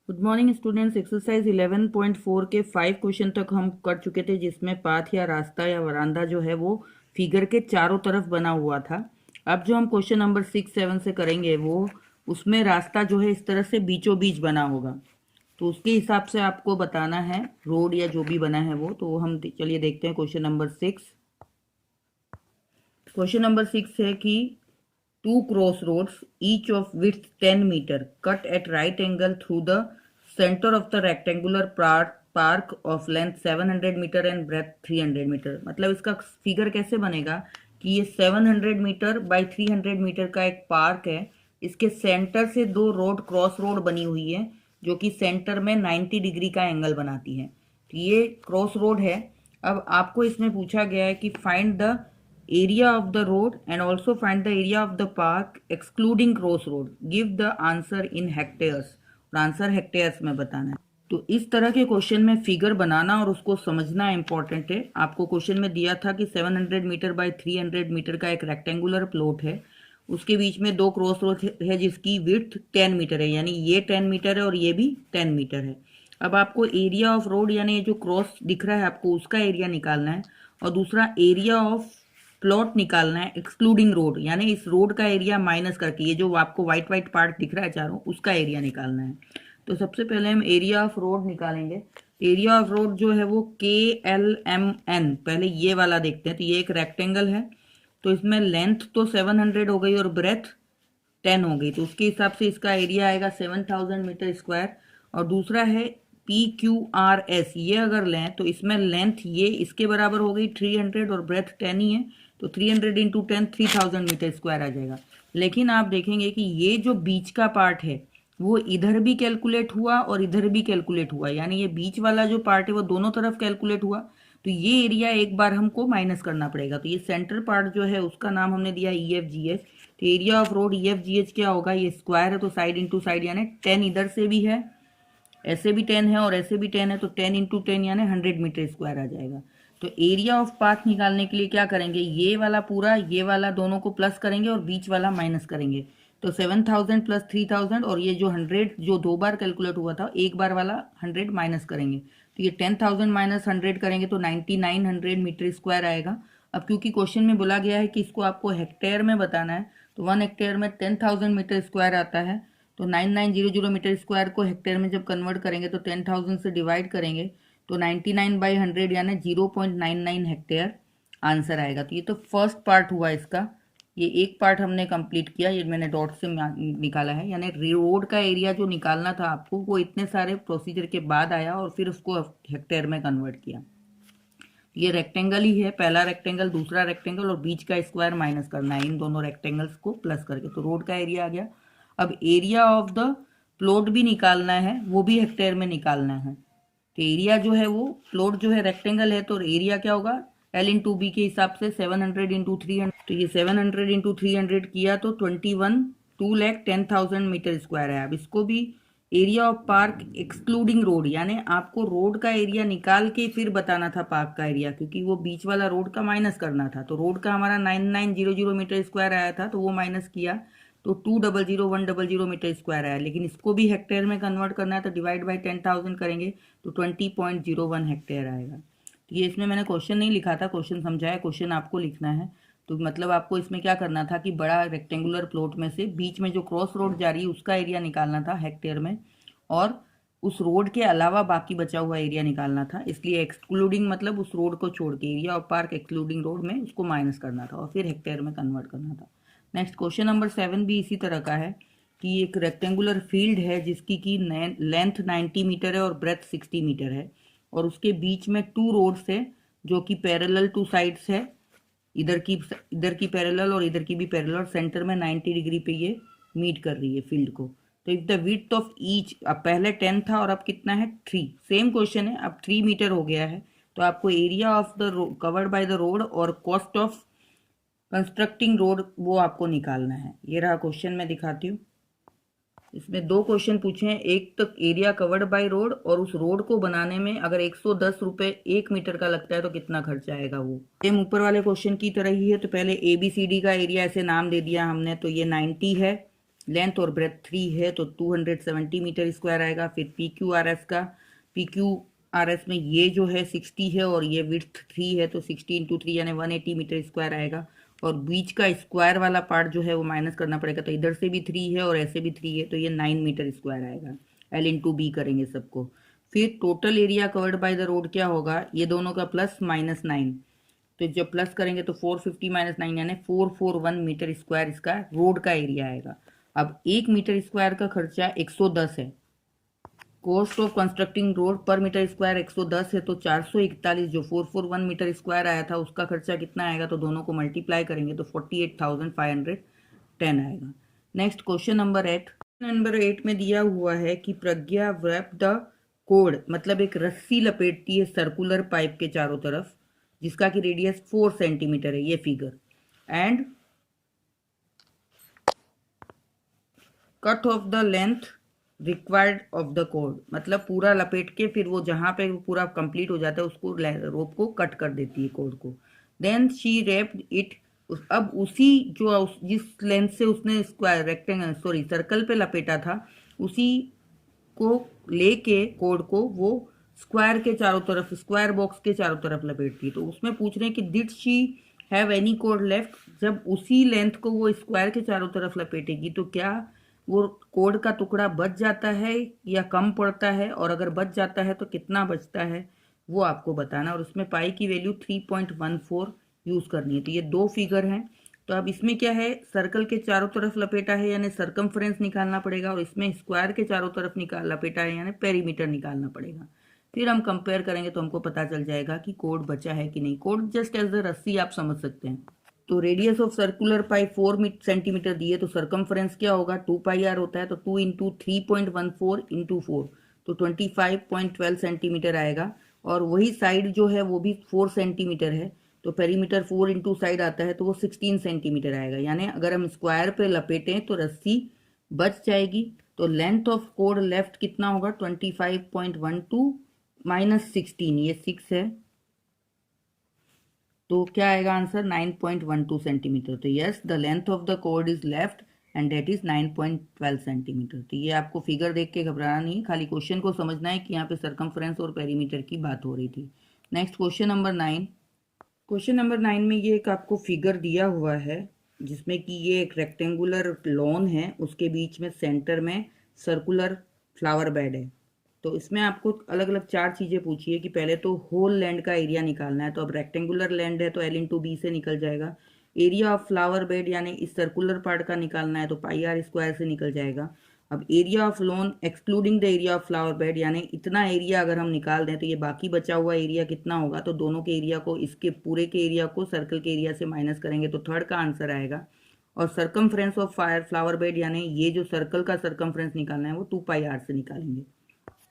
Good morning students. Exercise 11.4 के 5 question तक हम कर चुके थे, जिसमें पाथ या रास्ता या वरांदा जो है वो फिगर के चारों तरफ बना हुआ था। अब जो हम क्वेश्चन नंबर 6, 7 से करेंगे वो उसमें रास्ता जो है इस तरह से बीचों बीच बना होगा, तो उसके हिसाब से आपको बताना है रोड या जो भी बना है वो। तो हम चलिए देखते हैं क्वेश्चन नंबर 6। क्वेश्चन नंबर 6 है कि two crossroads, each of width 10 meter, cut at right angle through the center of the rectangular park of length 700 metre and breadth 300 metre. मतलब इसका फिगर कैसे बनेगा कि ये 700 मीटर बाई 300 मीटर का एक पार्क है, इसके सेंटर से दो रोड क्रॉस रोड बनी हुई है जो कि सेंटर में 90 डिग्री का एंगल बनाती है। तो ये क्रॉस रोड है। अब आपको इसमें पूछा गया है कि find the area of the road and also find the area of the park excluding crossroad, give the answer in hectares। और आंसर हेक्टेयर्स में बताना है। तो इस तरह के क्वेश्चन में फिगर बनाना और उसको समझना इंपॉर्टेंट है। आपको क्वेश्चन में दिया था कि 700 मीटर बाय 300 मीटर का एक रेक्टेंगुलर प्लॉट है, उसके बीच में दो क्रॉस रोड है जिसकी विड्थ 10 मीटर है, यानी ये 10 मीटर है और ये भी 10 मीटर है। अब आपको एरिया ऑफ रोड यानी जो क्रॉस दिख रहा है आपको उसका एरिया निकालना है, और दूसरा एरिया ऑफ प्लॉट निकालना है एक्सक्लूडिंग रोड, यानी इस रोड का एरिया माइनस करके ये जो आपको व्हाइट व्हाइट पार्ट दिख रहा है चारों उसका एरिया निकालना है। तो सबसे पहले हम एरिया ऑफ रोड निकालेंगे। एरिया ऑफ रोड जो है वो KLMN, पहले ये वाला देखते हैं। तो ये एक रेक्टेंगल है, तो इसमें लेंथ तो 700 हो गई और ब्रेथ 10 हो गई, तो उसके हिसाब से इसका एरिया आएगा 7000 मीटर स्क्वायर। और दूसरा है PQRS, ये अगर लें तो इसमें लेंथ ये इसके बराबर हो गई 300 और ब्रेथ 10 ही है, तो 300 इंटू 10 3000 मीटर स्क्वायर आ जाएगा। लेकिन आप देखेंगे कि ये जो बीच का पार्ट है वो इधर भी कैलकुलेट हुआ और इधर भी कैलकुलेट हुआ, यानी ये बीच वाला जो पार्ट है वो दोनों तरफ कैलकुलेट हुआ। तो ये एरिया एक बार हमको माइनस करना पड़ेगा। तो ये सेंटर पार्ट जो है उसका नाम हमने दिया EFGH। तो एरिया ऑफ रोड EFGH क्या होगा, ये स्क्वायर है तो साइड इंटू साइड, यानी 10 इधर से भी है, ऐसे भी 10 है और ऐसे भी 10 है, तो 10 इंटू 10 यानी 100 मीटर स्क्वायर आ जाएगा। तो एरिया ऑफ पाथ निकालने के लिए क्या करेंगे, ये वाला पूरा ये वाला दोनों को प्लस करेंगे और बीच वाला माइनस करेंगे। तो 7000 प्लस 3000 और ये जो 100 जो दो बार कैलकुलेट हुआ था एक बार वाला 100 माइनस करेंगे, तो ये 10,000 माइनस 100 करेंगे तो 9900 मीटर स्क्वायर आएगा। अब क्योंकि क्वेश्चन में बोला गया है कि इसको आपको हेक्टेयर में बताना है, तो 1 हेक्टेयर में 10,000 मीटर स्क्वायर आता है। तो 9900 मीटर स्क्वायर को हेक्टेयर में जब कन्वर्ट करेंगे तो 10,000 से डिवाइड करेंगे तो 99/100 यानी 0.99 हेक्टेयर आंसर आएगा। तो ये तो फर्स्ट पार्ट हुआ इसका, ये एक पार्ट हमने कंप्लीट किया, ये मैंने डॉट से निकाला है। यानी रोड का एरिया जो निकालना था आपको वो इतने सारे प्रोसीजर के बाद आया और फिर उसको हेक्टेयर में कन्वर्ट किया। ये रेक्टेंगल ही है, पहला रेक्टेंगल दूसरा रेक्टेंगल और बीच का स्क्वायर माइनस करना है इन दोनों रेक्टेंगल्स को प्लस करके, तो रोड का एरिया आ गया। अब एरिया ऑफ द प्लॉट भी निकालना है, वो भी हेक्टेयर में निकालना है। तो एरिया जो है वो प्लॉट जो है रेक्टेंगल है तो एरिया क्या होगा L/B के हिसाब से 700 इंटू 300। तो ये 700 इंटू 300 किया तो 2,10,000 मीटर स्क्वायर है। अब इसको भी area of park excluding road, यानी आपको रोड का एरिया निकाल के फिर बताना था पार्क का एरिया, क्योंकि वो बीच वाला रोड का माइनस करना था। तो रोड का हमारा 9900 मीटर स्क्वायर आया था तो वो माइनस किया तो 2,00100 मीटर स्क्वायर आया। लेकिन इसको भी हेक्टेयर में कन्वर्ट करना है तो डिवाइड बाई 10,000 करेंगे तो 20.01 हेक्टेयर आएगा। तो ये इसमें मैंने क्वेश्चन नहीं लिखा था, क्वेश्चन समझाया, क्वेश्चन आपको लिखना है। तो मतलब आपको इसमें क्या करना था कि बड़ा रेक्टेंगुलर प्लॉट में से बीच में जो क्रॉस रोड जा रही है उसका एरिया निकालना था हेक्टेयर में, और उस रोड के अलावा बाकी बचा हुआ एरिया निकालना था। इसलिए एक्सक्लूडिंग मतलब उस रोड को छोड़ के area of park excluding road में उसको माइनस करना था और फिर हेक्टेयर में कन्वर्ट करना था। नेक्स्ट क्वेश्चन नंबर 7 भी इसी तरह का है कि एक रेक्टेंगुलर फील्ड है जिसकी की लेंथ 90 मीटर है और ब्रेथ 60 मीटर है, और उसके बीच में टू रोड्स है जो कि पैरेलल टू साइड्स है, इधर की पैरेलल और इधर की भी पैरेलल, सेंटर में 90 डिग्री पे ये मीट कर रही है फील्ड को। तो if the width of each, अब पहले 10 था और अब कितना है 3, सेम क्वेश्चन है, अब 3 मीटर हो गया है। तो आपको area of the covered by the road और कॉस्ट ऑफ कंस्ट्रक्टिंग रोड वो आपको निकालना है। ये रहा क्वेश्चन, मैं दिखाती हूँ। इसमें दो क्वेश्चन पूछे हैं, एक तक एरिया कवर्ड बाय रोड और उस रोड को बनाने में अगर 110 रुपये 1 मीटर का लगता है तो कितना खर्चा आएगा वो। सेम ऊपर वाले क्वेश्चन की तरह ही है। तो पहले ABCD का एरिया ऐसे नाम दे दिया हमने, तो ये 90 है लेंथ और ब्रेथ 3 है तो 270 मीटर स्क्वायर आएगा। फिर पी क्यू आर एस का, पी क्यू आर एस में ये जो है 60 है और ये विड्थ 3 है तो 60 इंटू 3 यानी 180 मीटर स्क्वायर आएगा। और बीच का स्क्वायर वाला पार्ट जो है वो माइनस करना पड़ेगा, तो इधर से भी 3 है और ऐसे भी 3 है तो ये 9 मीटर स्क्वायर आएगा। एल इंटू बी करेंगे सबको। फिर total area covered by the road क्या होगा, ये दोनों का प्लस माइनस 9, तो जब प्लस करेंगे तो 450 माइनस 9 यानी 441 मीटर स्क्वायर इसका रोड का एरिया आएगा। अब 1 मीटर स्क्वायर का खर्चा 110 है। कॉस्ट ऑफ कंस्ट्रक्टिंग रोड पर मीटर स्क्वायर 110 है तो 441 जो 441 मीटर स्क्वायर आया था उसका खर्चा कितना आएगा, तो दोनों को मल्टीप्लाई करेंगे तो 48,510 आएगा। नेक्स्ट क्वेश्चन नंबर 8 में दिया हुआ है कि प्रज्ञा व्रैप द कोड, मतलब एक रस्सी लपेटती है सर्कुलर पाइप के चारों तरफ जिसका की रेडियस 4 सेंटीमीटर है, ये figure, and cut off the length required of the code, मतलब पूरा लपेट के फिर वो जहाँ पे पूरा कंप्लीट हो जाता है उसको रोप को कट कर देती है कोड को। देन शी रेप्ड इट, अब उसी जो जिस लेंथ से उसने स्क्वायर रेक्टेंगल सॉरी सर्कल पे लपेटा था उसी को लेके कोड को वो स्क्वायर के चारों तरफ, स्क्वायर बॉक्स के चारों तरफ लपेटती है। तो उसमें पूछ रहे हैं कि did she have any code left, जब उसी लेंथ को वो स्क्वायर के चारों तरफ लपेटेगी तो क्या वो कोड का टुकड़ा बच जाता है या कम पड़ता है, और अगर बच जाता है तो कितना बचता है वो आपको बताना। और उसमें पाई की वैल्यू 3.14 यूज़ करनी है। तो ये दो फिगर हैं। तो अब इसमें क्या है, सर्कल के चारों तरफ लपेटा है यानी सर्कमफ्रेंस निकालना पड़ेगा, और इसमें स्क्वायर के चारों तरफ लपेटा है यानी पेरीमीटर निकालना पड़ेगा। फिर हम कंपेयर करेंगे तो हमको पता चल जाएगा कि कोड बचा है कि नहीं। कोड जस्ट एज अ रस्सी आप समझ सकते हैं। तो radius of circular pipe 4 centimetre दिए तो सर्कमफ्रेंस क्या होगा, 2 पाई आर होता है तो 2 इंटू 3.14 इंटू 4 तो 25.12 सेंटीमीटर आएगा। और वही साइड जो है वो भी 4 सेंटीमीटर है तो पेरीमीटर 4 इंटू साइड आता है तो वो 16 सेंटीमीटर आएगा। यानी अगर हम स्क्वायर पे लपेटें तो रस्सी बच जाएगी। तो लेंथ ऑफ कोड लेफ्ट कितना होगा, 25.12 माइनस 16, ये 6 है तो क्या आएगा आंसर, 9.12 सेंटीमीटर। तो yes the length of the code is left and that is 9.12 centimetre. तो ये आपको फिगर देख के घबराना नहीं, खाली क्वेश्चन को समझना है कि यहाँ पे सर्कमफ्रेंस और पेरीमीटर की बात हो रही थी। Next question number 9। Question number 9 में ये एक आपको फिगर दिया हुआ है जिसमें कि ये एक रेक्टेंगुलर लॉन है, उसके बीच में सेंटर में सर्कुलर फ्लावर बेड है। तो इसमें आपको अलग अलग 4 चीज़ें पूछी है कि पहले तो होल लैंड का एरिया निकालना है। तो अब रेक्टेंगुलर लैंड है तो एल इंटू बी से निकल जाएगा। एरिया ऑफ फ्लावर बेड यानी इस सर्कुलर पार्ट का निकालना है तो पाई आर स्क्वायर से निकल जाएगा। अब area of lawn excluding the area of flower bed यानी इतना एरिया अगर हम निकाल दें तो ये बाकी बचा हुआ एरिया कितना होगा, तो दोनों के एरिया को, इसके पूरे के एरिया को सर्कल के एरिया से माइनस करेंगे तो थर्ड का आंसर आएगा। और सर्कमफ्रेंस ऑफ फ्लावर बेड यानी ये जो सर्कल का सर्कमफ्रेंस निकालना है वो 2 पाई आर से निकालेंगे।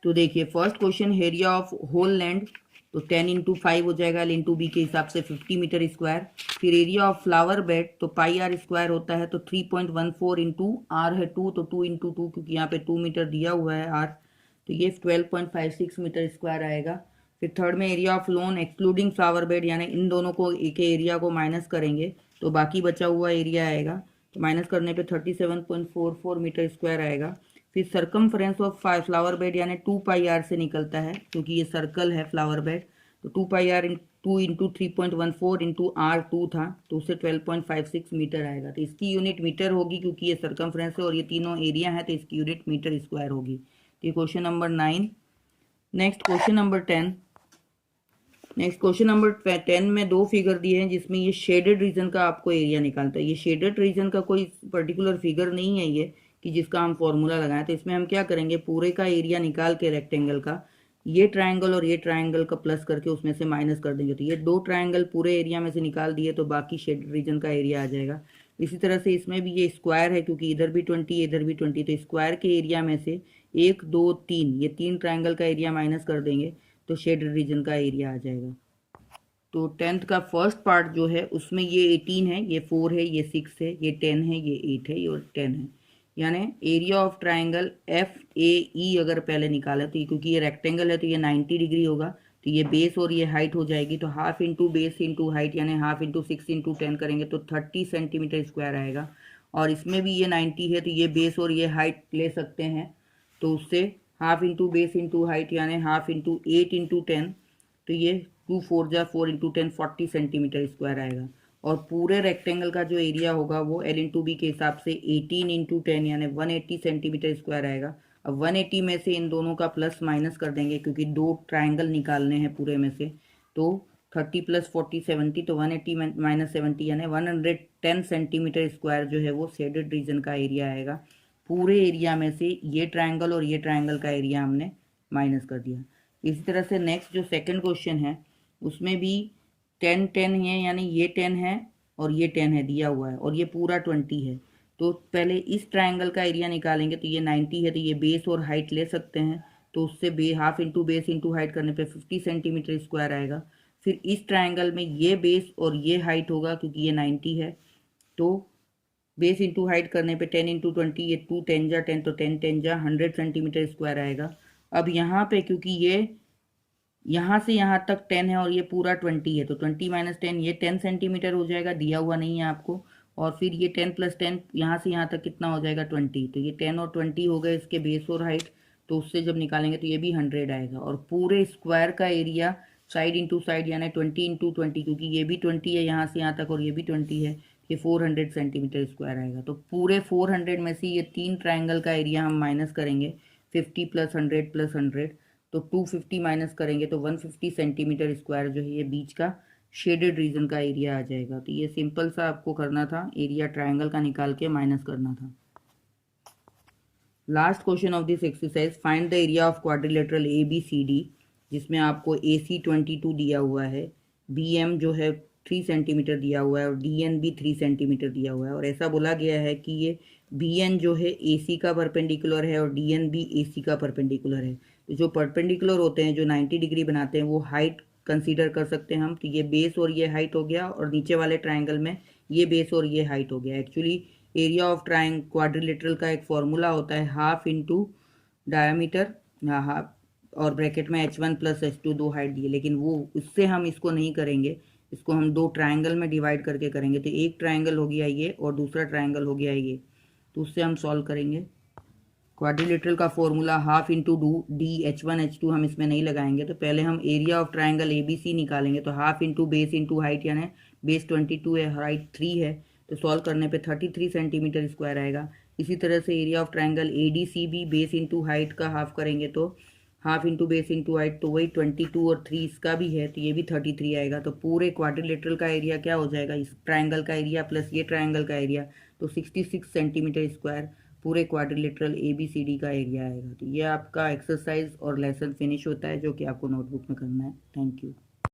तो देखिए first question, area of whole land तो 10 इंटू 5 हो जाएगा, एल इंटू बी के हिसाब से 50 मीटर स्क्वायर। फिर एरिया ऑफ फ्लावर बेड तो पाई आर स्क्वायर होता है तो 3.14 इंटू आर है 2 तो 2 इंटू 2 क्योंकि यहाँ पे 2 मीटर दिया हुआ है आर, तो ये 12.56 मीटर स्क्वायर आएगा। फिर थर्ड में area of lawn excluding flower bed यानी इन दोनों को एक एरिया को माइनस करेंगे तो बाकी बचा हुआ एरिया आएगा, तो माइनस करने पे 37.44 मीटर स्क्वायर आएगा। फिर सर्कमफ्रेंस ऑफ फ्लावर बेड यानी 2 पाई आर से निकलता है क्योंकि ये सर्कल है फ्लावर बेड, तो 2 पाई आर 2 इंटू 3.14 इंटू आर 2 था तो उससे 12.56 मीटर आएगा। तो इसकी यूनिट मीटर होगी क्योंकि ये सर्कमफ्रेंस है और ये तीनों एरिया है तो इसकी यूनिट मीटर स्क्वायर होगी। तो ये question number 9। Next question number 10 में दो फिगर दिए हैं जिसमें ये शेडेड रीजन का आपको एरिया निकालता है। ये शेडेड रीजन का कोई पर्टिकुलर फिगर नहीं है ये कि जिसका हम फॉर्मूला लगाएं। तो इसमें हम क्या करेंगे, पूरे का एरिया निकाल के रेक्टेंगल का ये ट्रायंगल और ये ट्रायंगल का प्लस करके उसमें से माइनस कर देंगे। तो ये दो ट्रायंगल पूरे एरिया में से निकाल दिए तो बाकी शेडेड रीजन का एरिया आ जाएगा। इसी तरह से इसमें भी ये स्क्वायर है क्योंकि इधर भी 20 इधर भी 20, तो स्क्वायर के एरिया में से 1 2 3 ये 3 ट्रायंगल का एरिया माइनस कर देंगे तो शेडेड रीजन का एरिया आ जाएगा। तो 10th का फर्स्ट पार्ट जो है उसमें ये 18 है, ये 4 है, ये 6 है, ये 10 है, ये 8 है, ये और 10 है। यानी area of triangle F A E अगर पहले निकाला तो क्योंकि ये रेक्टेंगल है तो ये 90 डिग्री होगा, तो ये बेस और ये हाइट हो जाएगी। तो half into base into height यानी हाफ इंटू 6 इंटू 10 करेंगे तो 30 सेंटीमीटर स्क्वायर आएगा। और इसमें भी ये 90 है, तो ये बेस और ये हाइट ले सकते हैं। तो उससे half into base into height यानी हाफ इंटू 8 इंटू 10, तो ये 2 4 जा 4 इंटू 10 40 सेंटीमीटर स्क्वायर आएगा। और पूरे रेक्टेंगल का जो एरिया होगा वो एल इंटू बी के हिसाब से 18 इंटू 10 यानी 180 सेंटीमीटर स्क्वायर आएगा। अब 180 में से इन दोनों का प्लस माइनस कर देंगे क्योंकि दो ट्राइंगल निकालने हैं पूरे में से। तो 30 प्लस 40 70, तो 180 माइनस 70 यानी 110 सेंटीमीटर स्क्वायर जो है वो शेडेड रीजन का एरिया आएगा। पूरे एरिया में से ये ट्राइंगल और ये ट्राइंगल का एरिया हमने माइनस कर दिया। इसी तरह से नेक्स्ट जो सेकंड क्वेश्चन है उसमें भी 10 10 है, यानी ये 10 है और ये 10 है दिया हुआ है और ये पूरा 20 है। तो पहले इस ट्राइंगल का एरिया निकालेंगे, तो ये 90 है, तो ये बेस और हाइट ले सकते हैं। तो उससे half into base into height करने पे 50 सेंटीमीटर स्क्वायर आएगा। फिर इस ट्राइंगल में ये बेस और ये हाइट होगा क्योंकि ये 90 है, तो बेस इंटू हाइट करने पे 10 इंटू 20, ये 2 10 जा 10, तो 10 10 जा 100 सेंटीमीटर स्क्वायर आएगा। अब यहाँ पे क्योंकि ये यहाँ से यहाँ तक 10 है और ये पूरा 20 है, तो 20 माइनस 10 ये 10 सेंटीमीटर हो जाएगा, दिया हुआ नहीं है आपको। और फिर ये 10 प्लस 10 यहाँ से यहाँ तक कितना हो जाएगा 20, तो ये 10 और 20 हो गए इसके बेस और हाइट। तो उससे जब निकालेंगे तो ये भी 100 आएगा। और पूरे स्क्वायर का एरिया साइड इंटू साइड यानी 20 इंटू 20, क्योंकि ये भी 20 है यहाँ से यहाँ तक और ये भी 20 है, ये 400 सेंटीमीटर स्क्वायर आएगा। तो पूरे 400 में से ये तीन ट्राइंगल का एरिया हम माइनस करेंगे, 50 प्लस 100 प्लस 100, तो 250 माइनस करेंगे तो 150 सेंटीमीटर स्क्वायर जो है ये बीच का शेडेड रीजन का एरिया आ जाएगा। तो ये सिंपल सा आपको करना था, एरिया ट्राइंगल का निकाल के माइनस करना था। Last question of this exercise, find the area of quadrilateral A B C D, जिसमें आपको ए सी 22 दिया हुआ है, बी एम जो है 3 सेंटीमीटर दिया हुआ है और डी एन भी 3 सेंटीमीटर दिया हुआ है। और ऐसा बोला गया है कि ये बी एन जो है ए सी का परपेंडिकुलर है और डी एन भी ए सी का परपेंडिकुलर है। तो जो परपेंडिकुलर होते हैं, जो 90 डिग्री बनाते हैं, वो हाइट कंसीडर कर सकते हैं हम। तो ये बेस और ये हाइट हो गया और नीचे वाले ट्राइंगल में ये बेस और ये हाइट हो गया। एक्चुअली एरिया ऑफ क्वाड्रिलेटरल का एक फॉर्मूला होता है हाफ इंटू डायमीटर हाफ और ब्रैकेट में h1 प्लस h2 दो हाइट दिए, लेकिन वो उससे हम इसको नहीं करेंगे, इसको हम दो ट्राइंगल में डिवाइड करके करेंगे। तो एक ट्राइंगल हो गया ये और दूसरा ट्राइंगल हो गया ये, तो उससे हम सॉल्व करेंगे। क्वाड्रिलेटरल का formula half into D h1 h2 हम इसमें नहीं लगाएंगे। तो पहले हम area of triangle A B C निकालेंगे, तो half into base into height यानी बेस 22 है, हाइट 3 है, तो सॉल्व करने पे 33 सेंटीमीटर स्क्वायर आएगा। इसी तरह से area of triangle A D C भी बेस इंटू हाइट का हाफ करेंगे, तो half into base into height, तो वही 22 और 3 इसका भी है, तो ये भी 33 आएगा। तो पूरे क्वाड्रिलेटरल का एरिया क्या हो जाएगा, इस ट्राइंगल का एरिया प्लस ये ट्राइंगल का एरिया, तो 66 सेंटीमीटर स्क्वायर पूरे quadrilateral A B C D का एरिया आएगा। तो ये आपका एक्सरसाइज और लेसन फिनिश होता है, जो कि आपको नोटबुक में करना है। Thank you.